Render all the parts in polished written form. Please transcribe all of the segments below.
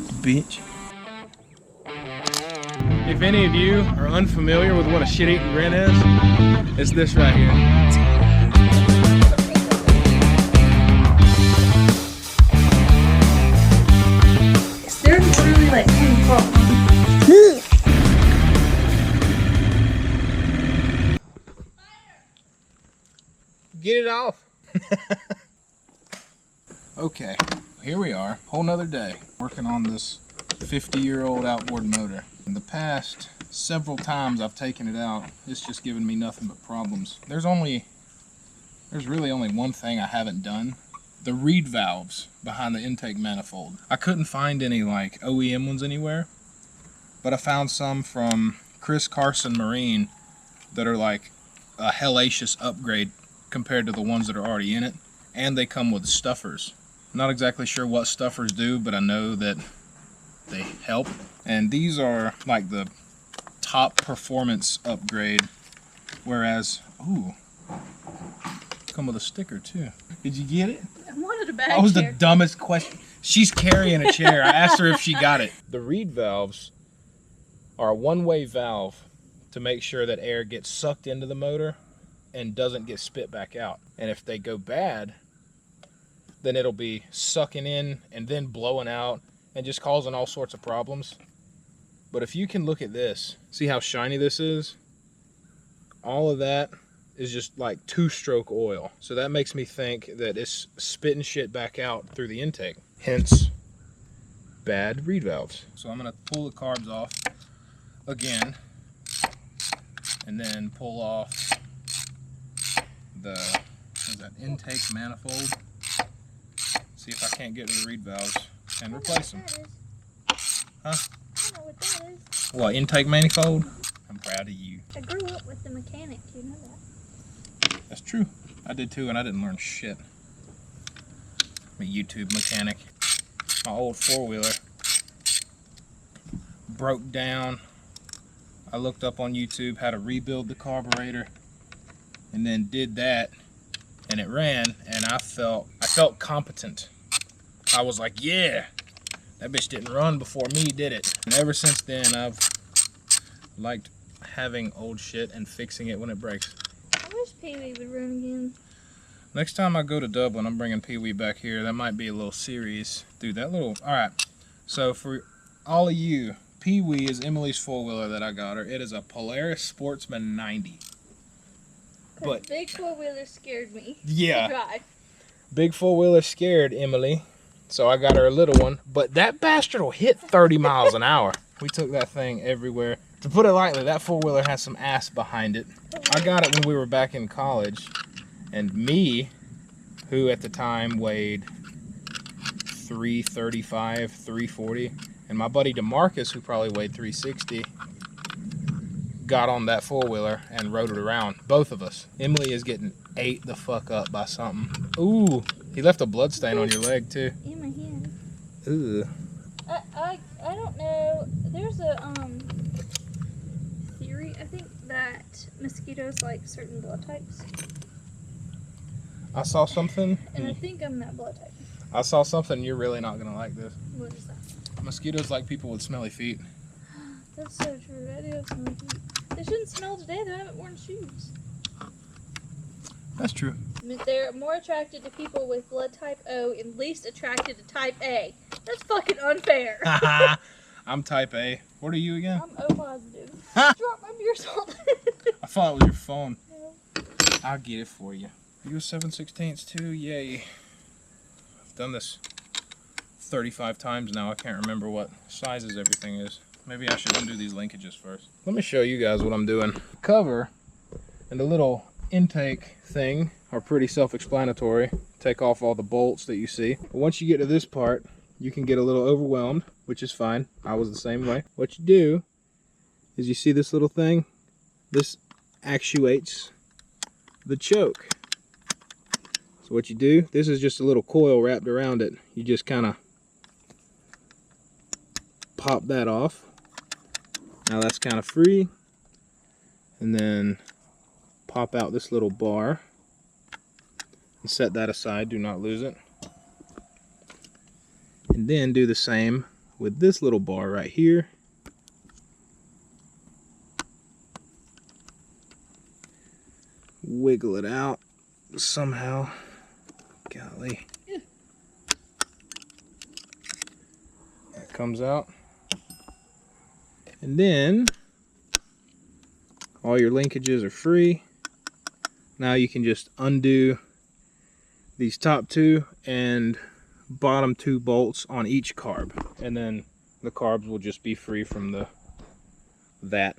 bitch. If any of you are unfamiliar with what a shit-eating grin is, it's this right here. Is there literally like Get it off. Okay, here we are, whole nother day, working on this 50-year-old outboard motor. In the past several times I've taken it out, it's just given me nothing but problems. There's really only one thing I haven't done. The reed valves behind the intake manifold. I couldn't find any like OEM ones anywhere, but I found some from Chris Carson Marine that are like a hellacious upgrade compared to the ones that are already in it, and they come with stuffers. I'm not exactly sure what stuffers do, but I know that they help. And these are like the top performance upgrade, whereas, ooh, come with a sticker too. Did you get it? I wanted a bag. That was the dumbest question. She's carrying a chair. I asked her if she got it. The reed valves are a one-way valve to make sure that air gets sucked into the motor and doesn't get spit back out. And if they go bad, then it'll be sucking in and then blowing out and just causing all sorts of problems. But if you can look at this, see how shiny this is? All of that is just like two-stroke oil. So that makes me think that it's spitting shit back out through the intake. Hence, bad reed valves. So I'm gonna pull the carbs off again and then pull off the, what is that, intake manifold. See if I can't get to the reed valves and replace them. Huh? I don't know what that is. What, intake manifold? I'm proud of you. I grew up with the mechanic, you know that. That's true. I did too, and I didn't learn shit. I'm a YouTube mechanic. My old four-wheeler broke down. I looked up on YouTube how to rebuild the carburetor, and then did that, and it ran, and I felt competent. I was like, yeah, that bitch didn't run before me, did it? And ever since then, I've liked having old shit and fixing it when it breaks. I wish Pee-wee would run again. Next time I go to Dublin, I'm bringing Pee-wee back here. That might be a little series. Dude, that little... Alright, so for all of you, Pee-wee is Emily's four-wheeler that I got her. It is a Polaris Sportsman 90. But big four-wheeler scared me. Yeah. To drive. Big four-wheeler scared Emily, so I got her a little one. But that bastard will hit 30 miles an hour. We took that thing everywhere. To put it lightly, that four-wheeler has some ass behind it. I got it when we were back in college. And me, who at the time weighed 335, 340, and my buddy DeMarcus, who probably weighed 360, got on that four-wheeler and rode it around. Both of us. Emily is getting ate the fuck up by something. Ooh, he left a blood stain on your leg too. In my hand. Ooh. I don't know. There's a theory. I think that mosquitoes like certain blood types. I saw something. And I think I'm that blood type. I saw something. You're really not gonna like this. What is that? Mosquitoes like people with smelly feet. That's so true. I do have smelly feet. They shouldn't smell today. They haven't worn shoes. That's true. They're more attracted to people with blood type O and least attracted to type A. That's fucking unfair. I'm type A. What are you again? I'm O positive. Drop my beer salt. I thought it was your phone. No. I'll get it for you. You a 7/16 too? Yay. I've done this 35 times now. I can't remember what sizes everything is. Maybe I should undo these linkages first. Let me show you guys what I'm doing. Cover and the little intake thing are pretty self-explanatory. Take off all the bolts that you see. But once you get to this part, you can get a little overwhelmed, which is fine. I was the same way. What you do is you see this little thing? This actuates the choke. So what you do, this is just a little coil wrapped around it. You just kind of pop that off. Now that's kind of free. And then pop out this little bar and set that aside. Do not lose it. And then do the same with this little bar right here. Wiggle it out somehow. Golly. That comes out. And then all your linkages are free. Now you can just undo these top two and bottom two bolts on each carb. And then the carbs will just be free from that.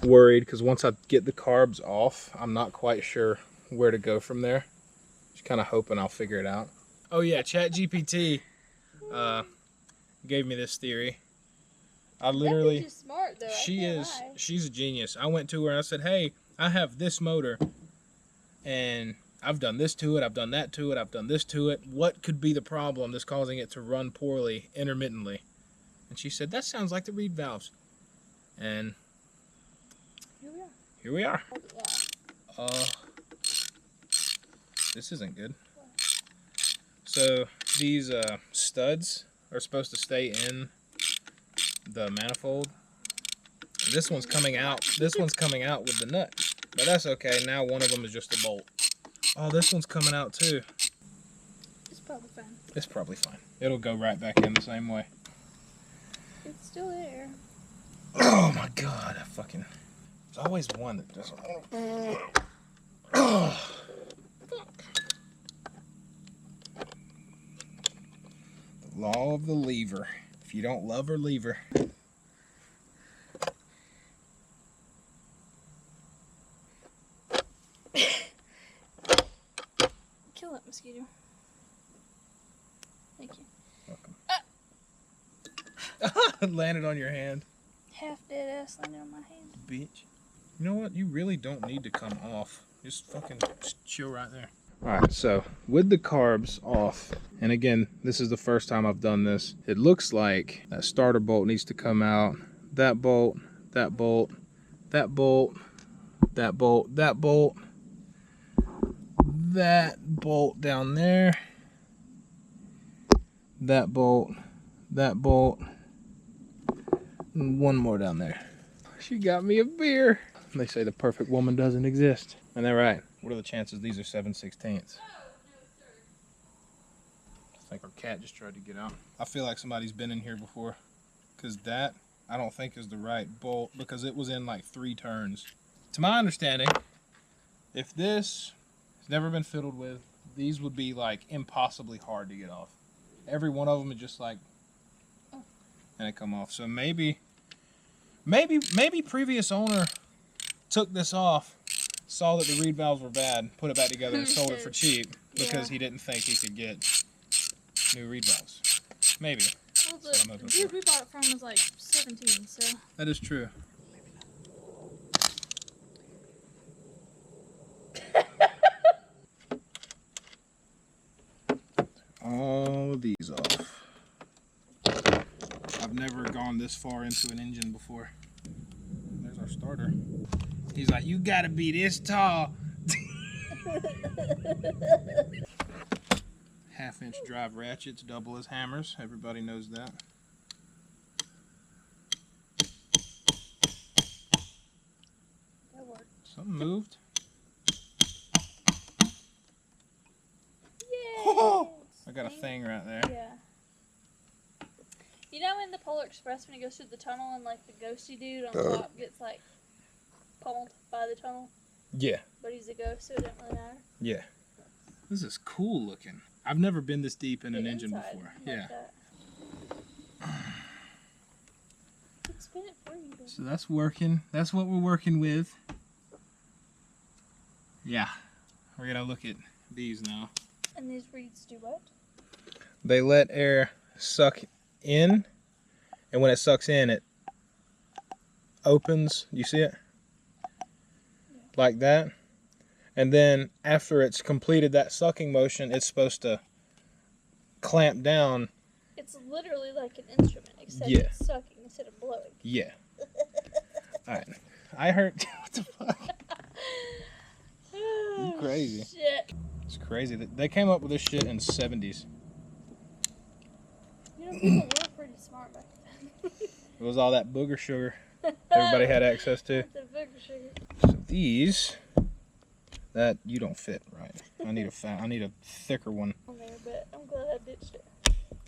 Worried because once I get the carbs off, I'm not quite sure where to go from there. Just kind of hoping I'll figure it out. Oh yeah, ChatGPT gave me this theory. I literally, that bitch is smart though. She's a genius. I went to her and I said, hey, I have this motor and I've done this to it, I've done that to it, I've done this to it. What could be the problem that's causing it to run poorly intermittently? And she said, that sounds like the reed valves. And here we are. This isn't good. So these studs are supposed to stay in the manifold. This one's coming out. This one's coming out with the nut, but that's okay. Now one of them is just a bolt. Oh, this one's coming out too. It's probably fine. It's probably fine. It'll go right back in the same way. It's still there. Oh my God! There's always one that doesn't. Oh, fuck. The law of the lever. If you don't love her, leave her. Kill that mosquito. Thank you. Welcome. Landed on your hand. Half dead ass landed on my hand. Bitch. You know what? You really don't need to come off. Just fucking chill right there. Alright, so with the carbs off, and again, this is the first time I've done this, it looks like that starter bolt needs to come out. That bolt, that bolt, that bolt, that bolt, that bolt, that bolt down there, that bolt, and one more down there. She got me a beer. They say the perfect woman doesn't exist. And they're right. What are the chances these are 7/16? I think our cat just tried to get out. I feel like somebody's been in here before. Because that, I don't think is the right bolt. Because it was in like 3 turns. To my understanding, if this has never been fiddled with, these would be like impossibly hard to get off. Every one of them is just like, and it come off. So maybe previous owner took this off, saw that the reed valves were bad, put it back together and sold it for cheap because he didn't think he could get new reed valves. Maybe. Well, the dude we bought it from was like 17, so. That is true. All of these off. I've never gone this far into an engine before. There's our starter. He's like, you gotta be this tall. 1/2-inch drive ratchets, double as hammers. Everybody knows that. That worked. Something moved. Yay! I got a thing right there. Yeah. You know in the Polar Express when he goes through the tunnel and like the ghosty dude on top gets like pummeled by the tunnel? Yeah. But he's a ghost, so it doesn't really matter. Yeah. This is cool looking. I've never been this deep in an engine inside, before. like Yeah. that. Spin it for you, baby. So that's working. That's what we're working with. Yeah. We're gonna look at these now. And these reeds do what? They let air suck in, and when it sucks in, it opens. You see it? Yeah. Like that. And then after it's completed that sucking motion, it's supposed to clamp down. It's literally like an instrument, except Yeah. it's sucking instead of blowing. Yeah. Alright. I heard. What the fuck? You crazy. Shit. It's crazy. They came up with this shit in the 70s. You know, people were pretty smart back then. It was all that booger sugar everybody had access to. The booger sugar. So these, that you don't fit right. I need a thicker one. On there, but I'm glad I ditched it.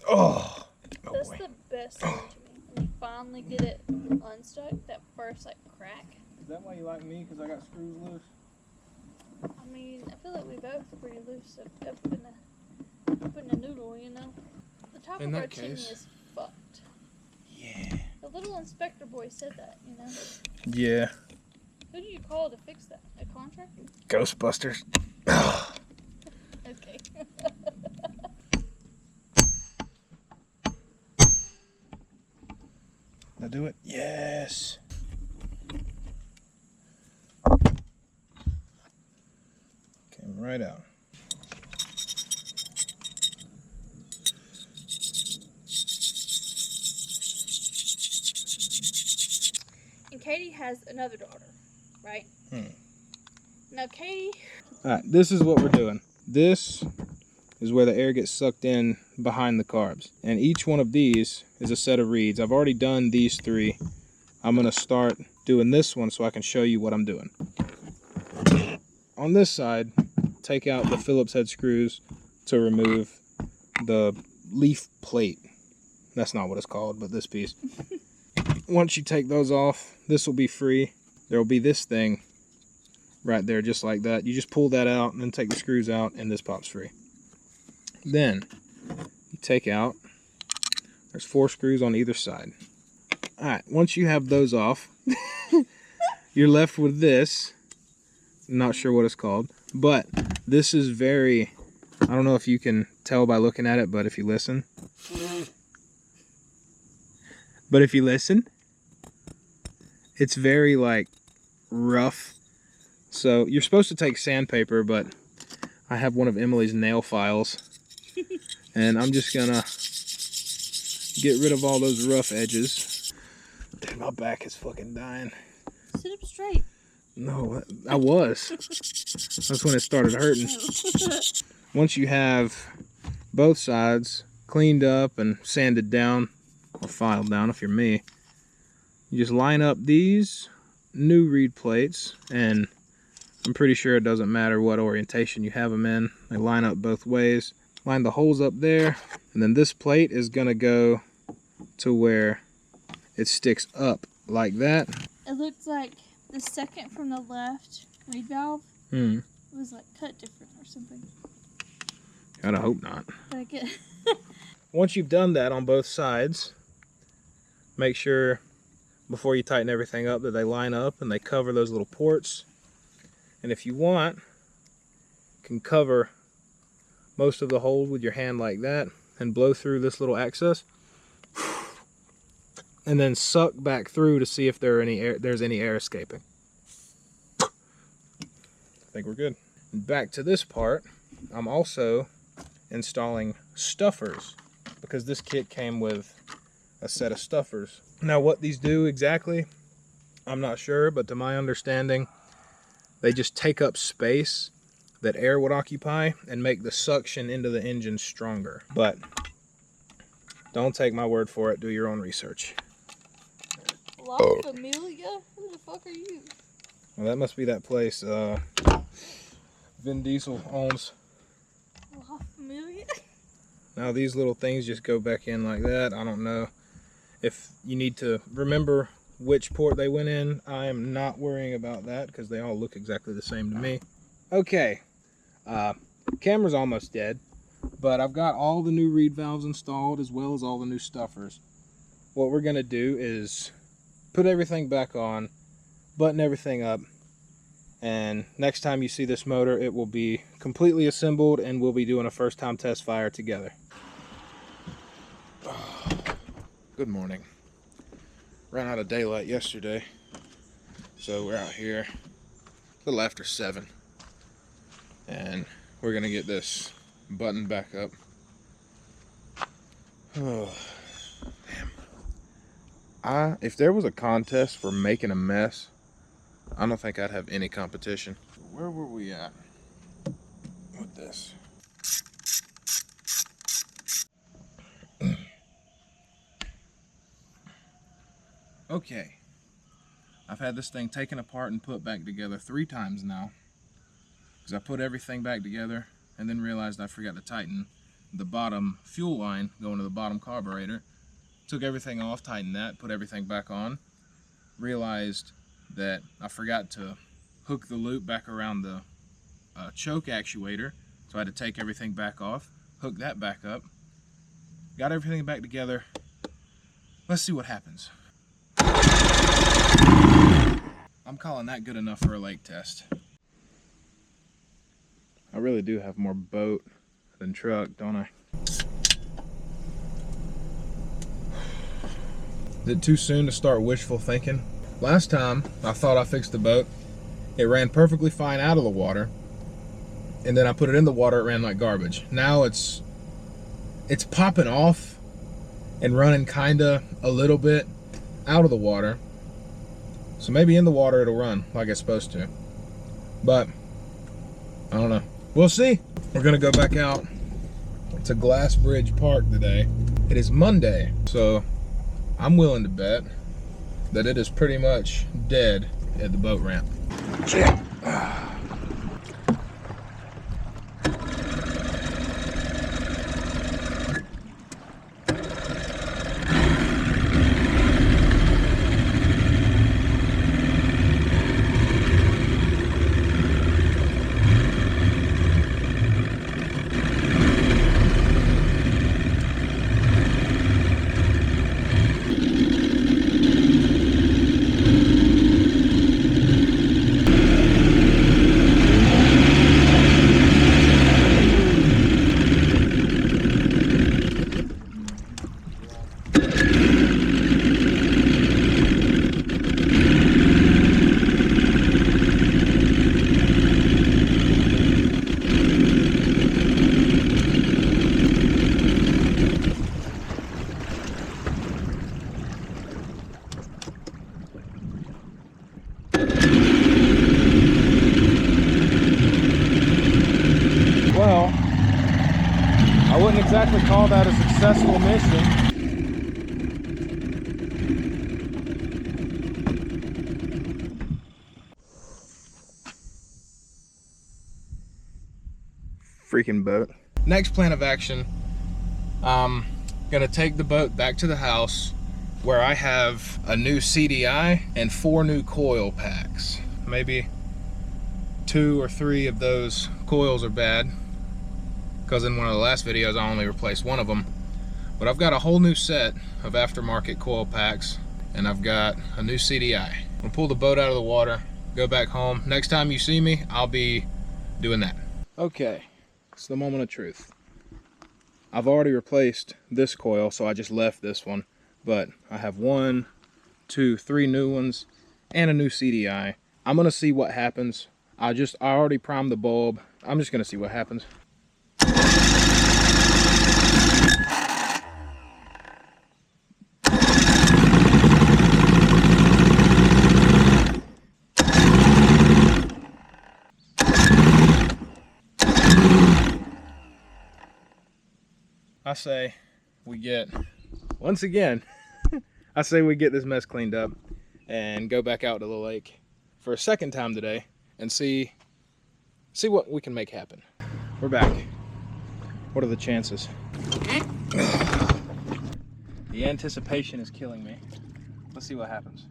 Oh, That's boy. the best thing to me. When you finally get it unstuck, that first like crack. Is that why you like me? Because I got screws loose? I mean, I feel like we both are pretty loose up in a noodle, you know? The top In of that our tin case. is fucked. Yeah. The little inspector boy said that, you know? Yeah. Who do you call to fix that? A contractor? Ghostbusters. Okay. I'll do it. Yes. Came right out. And Katie has another daughter, right? Now, Katie... Alright, this is what we're doing. This is where the air gets sucked in behind the carbs. And each one of these is a set of reeds. I've already done these 3. I'm going to start doing this one so I can show you what I'm doing. On this side, take out the Phillips head screws to remove the leaf plate. That's not what it's called, but this piece. Once you take those off, this will be free. There will be this thing right there, just like that. You just pull that out and then take the screws out, and this pops free. Then you take out, there's 4 screws on either side. Alright, once you have those off, you're left with this. I'm not sure what it's called, but this is very, I don't know if you can tell by looking at it, but if you listen. But if you listen, it's very like rough. So you're supposed to take sandpaper, but I have one of Emily's nail files. And I'm just gonna get rid of all those rough edges. Dude, my back is fucking dying. Sit up straight. No, I was. That's when it started hurting. Once you have both sides cleaned up and sanded down, or filed down if you're me, you just line up these new reed plates, and I'm pretty sure it doesn't matter what orientation you have them in. They line up both ways. Line the holes up there, and then this plate is gonna go to where it sticks up like that. It looks like the second from the left reed valve was like cut different or something. Gotta hope not. But I get Once you've done that on both sides, make sure before you tighten everything up that they line up and they cover those little ports. And if you want, you can cover most of the holes with your hand like that and blow through this little access. And then suck back through to see if there's any air escaping. I think we're good. Back to this part, I'm also installing stuffers because this kit came with a set of stuffers. Now what these do exactly, I'm not sure, but to my understanding, they just take up space that air would occupy and make the suction into the engine stronger. But don't take my word for it, do your own research. La Familia? Who the fuck are you? Well, that must be that place Vin Diesel owns. La Familia? Now these little things just go back in like that. I don't know if you need to remember which port they went in. I am not worrying about that because they all look exactly the same to me. Okay, camera's almost dead, but I've got all the new reed valves installed as well as all the new stuffers. What we're gonna do is put everything back on, button everything up, and next time you see this motor, it will be completely assembled and we'll be doing a first time test fire together. Good morning. Ran out of daylight yesterday, so we're out here a little after 7, and we're gonna get this buttoned back up. Oh, damn. If there was a contest for making a mess, I don't think I'd have any competition. Where were we at with this? Okay, I've had this thing taken apart and put back together 3 times now, because I put everything back together and then realized I forgot to tighten the bottom fuel line going to the bottom carburetor. Took everything off, tightened that, put everything back on, realized that I forgot to hook the loop back around the choke actuator, so I had to take everything back off, hook that back up, got everything back together. Let's see what happens. I'm calling that good enough for a lake test. I really do have more boat than truck, don't I? Is it too soon to start wishful thinking? Last time I thought I fixed the boat, it ran perfectly fine out of the water, and then I put it in the water, it ran like garbage. Now it's popping off and running kinda a little bit out of the water. So maybe in the water it'll run like it's supposed to. But I don't know. We'll see. We're gonna go back out to Glass Bridge Park today. It is Monday, so I'm willing to bet that it is pretty much dead at the boat ramp. Well, I wouldn't exactly call that a successful mission. Freaking boat. Next plan of action, I'm gonna take the boat back to the house where I have a new CDI and 4 new coil packs. Maybe 2 or 3 of those coils are bad, because in one of the last videos I only replaced 1 of them. But I've got a whole new set of aftermarket coil packs, and I've got a new CDI. I'm gonna pull the boat out of the water, go back home. Next time you see me, I'll be doing that. Okay, it's the moment of truth. I've already replaced this coil, so I just left this one. But I have 1, 2, 3 new ones and a new CDI. I'm gonna see what happens. I already primed the bulb. I'm just gonna see what happens. I say we get, once again, I say we get this mess cleaned up and go back out to the lake for a second time today and see what we can make happen. We're back. What are the chances? The anticipation is killing me. Let's see what happens.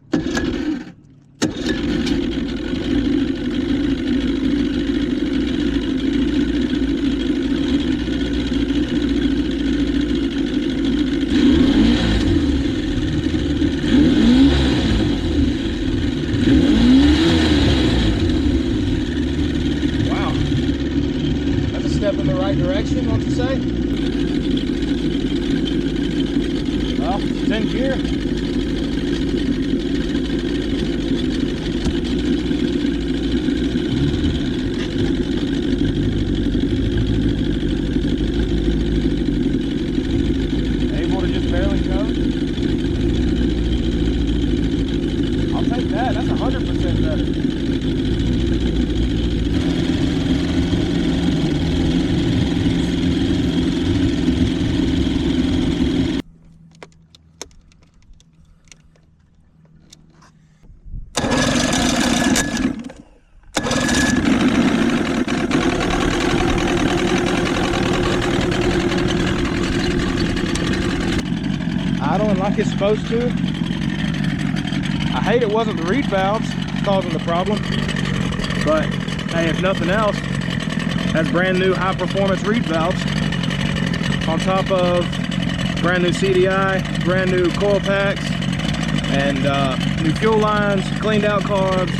In the right direction, won't you say? Well, it's in gear. Able to just barely go. I'll take that. That's 100% better. supposed to. I hate it wasn't the reed valves causing the problem, but hey, if nothing else, has brand new high performance reed valves on top of brand new CDI, brand new coil packs, and new fuel lines, cleaned out carbs.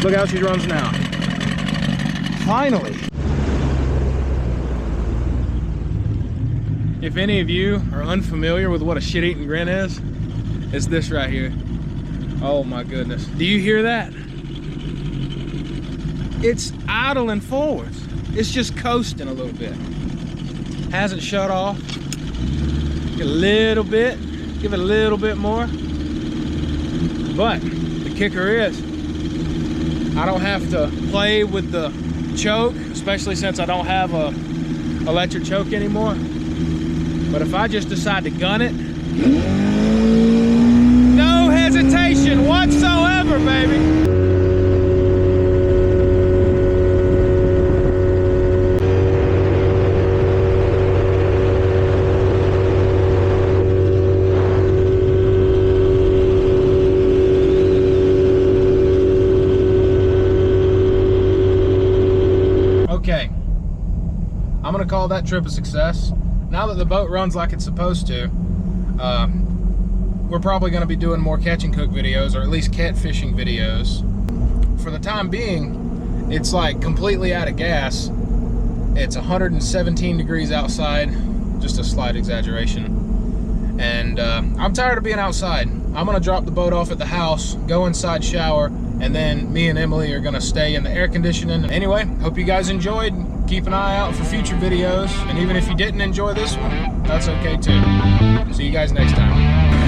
Look how she runs now. Finally. If any of you are unfamiliar with what a shit-eating grin is, it's this right here. Oh my goodness. Do you hear that? It's idling forwards. It's just coasting a little bit. Hasn't shut off. Get a little bit, give it a little bit more. But the kicker is, I don't have to play with the choke, especially since I don't have a electric choke anymore. But if I just decide to gun it, no hesitation whatsoever, baby. Okay, I'm gonna call that trip a success. Now that the boat runs like it's supposed to, we're probably gonna be doing more catch and cook videos, or at least catfishing videos. For the time being, it's like completely out of gas. It's 117 degrees outside, just a slight exaggeration. And I'm tired of being outside. I'm gonna drop the boat off at the house, go inside, shower, and then me and Emily are gonna stay in the air conditioning. Anyway, hope you guys enjoyed. Keep an eye out for future videos, and even if you didn't enjoy this one, that's okay too. See you guys next time.